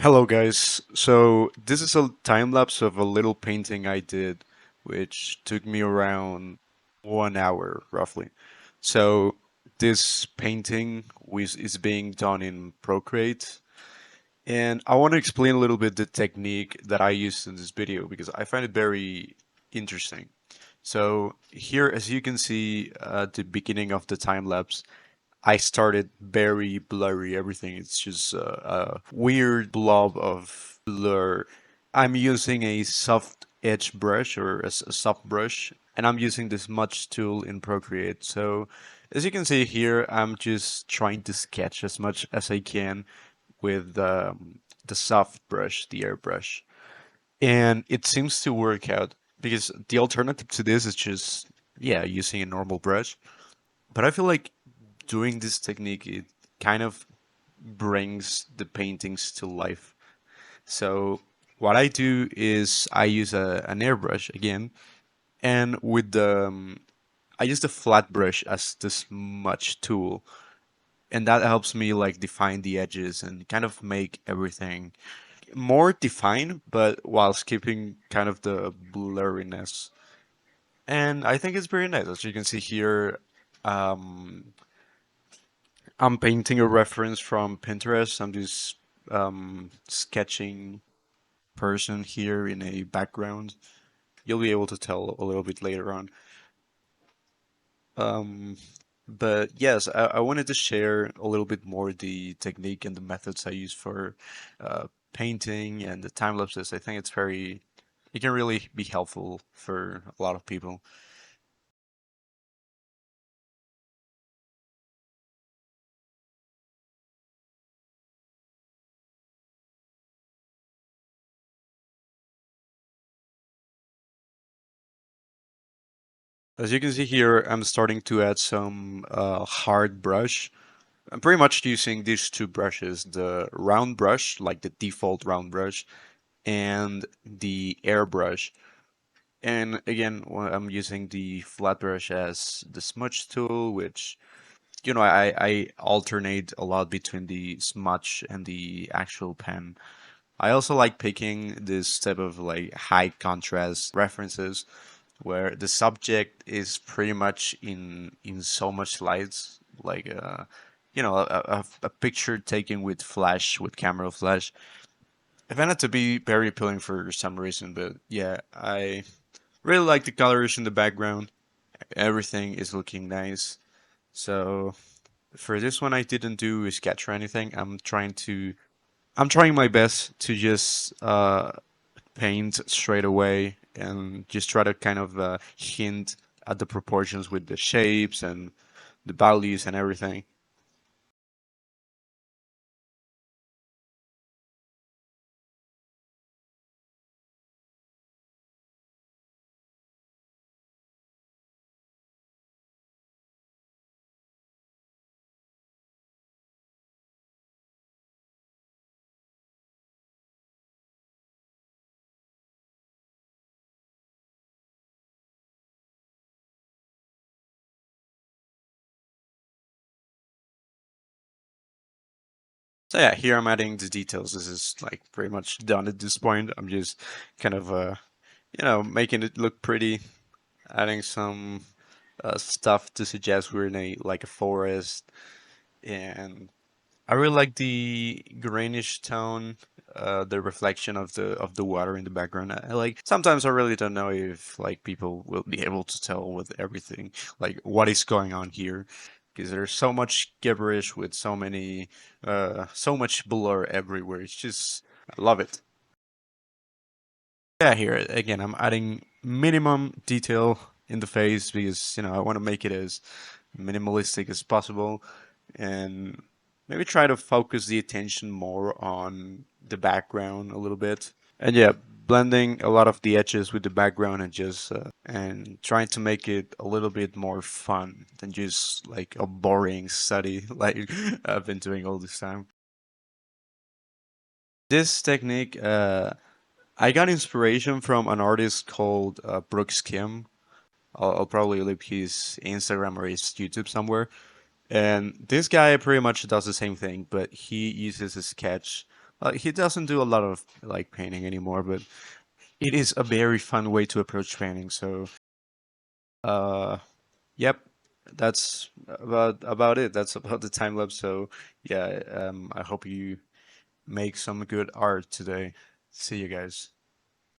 Hello guys. So this is a time lapse of a little painting I did, which took me around 1 hour roughly. So this painting is being done in Procreate, and I want to explain a little bit the technique that I used in this video because I find it very interesting. So here, as you can see at the beginning of the time lapse, I started very blurry everything. It's just a weird blob of blur. I'm using a soft edge brush or a soft brush, and I'm using this smudge tool in Procreate. So as you can see here, I'm just trying to sketch as much as I can with the soft brush, the airbrush. And it seems to work out because the alternative to this is just, yeah, using a normal brush. But I feel like doing this technique, it kind of brings the paintings to life. So what I do is I use an airbrush again, and with the I use the flat brush as the smudge tool, and that helps me like define the edges and kind of make everything more defined, but while keeping kind of the blurriness. And I think it's very nice. As you can see here, um, I'm painting a reference from Pinterest. I'm just sketching person here in a background. You'll be able to tell a little bit later on. Um, but yes, I wanted to share a little bit more the technique and the methods I use for painting and the time lapses. I think it can really be helpful for a lot of people. As you can see here, I'm starting to add some hard brush. I'm pretty much using these two brushes, the round brush, like the default round brush, and the airbrush. And again, I'm using the flat brush as the smudge tool, which, I alternate a lot between the smudge and the actual pen. I also like picking this type of like high contrast references where the subject is pretty much in so much lights, like a picture taken with flash, with camera flash. I find it to be very appealing for some reason, but yeah, I really like the colors in the background. Everything is looking nice. So for this one, I didn't do a sketch or anything. I'm trying my best to just paint straight away and just try to kind of hint at the proportions with the shapes and the values and everything. So yeah, here I'm adding the details. This is like pretty much done at this point. I'm just kind of making it look pretty, adding some stuff to suggest we're in a like a forest, and I really like the greenish tone, the reflection of the water in the background. I like sometimes I really don't know if like people will be able to tell with everything like what is going on here because there's so much gibberish with so much blur everywhere. It's just I love it. Yeah, here again I'm adding minimum detail in the face because I want to make it as minimalistic as possible and maybe try to focus the attention more on the background a little bit. And yeah, blending a lot of the edges with the background and just and trying to make it a little bit more fun than just like a boring study like I've been doing all this time. This technique, I got inspiration from an artist called Brooks Kim. I'll probably leave his Instagram or his YouTube somewhere. And this guy pretty much does the same thing, but he uses a sketch He doesn't do a lot of like painting anymore, but it is a very fun way to approach painting. So, uh, yep, that's about it. That's about the time lapse. So, yeah, I hope you make some good art today. See you guys.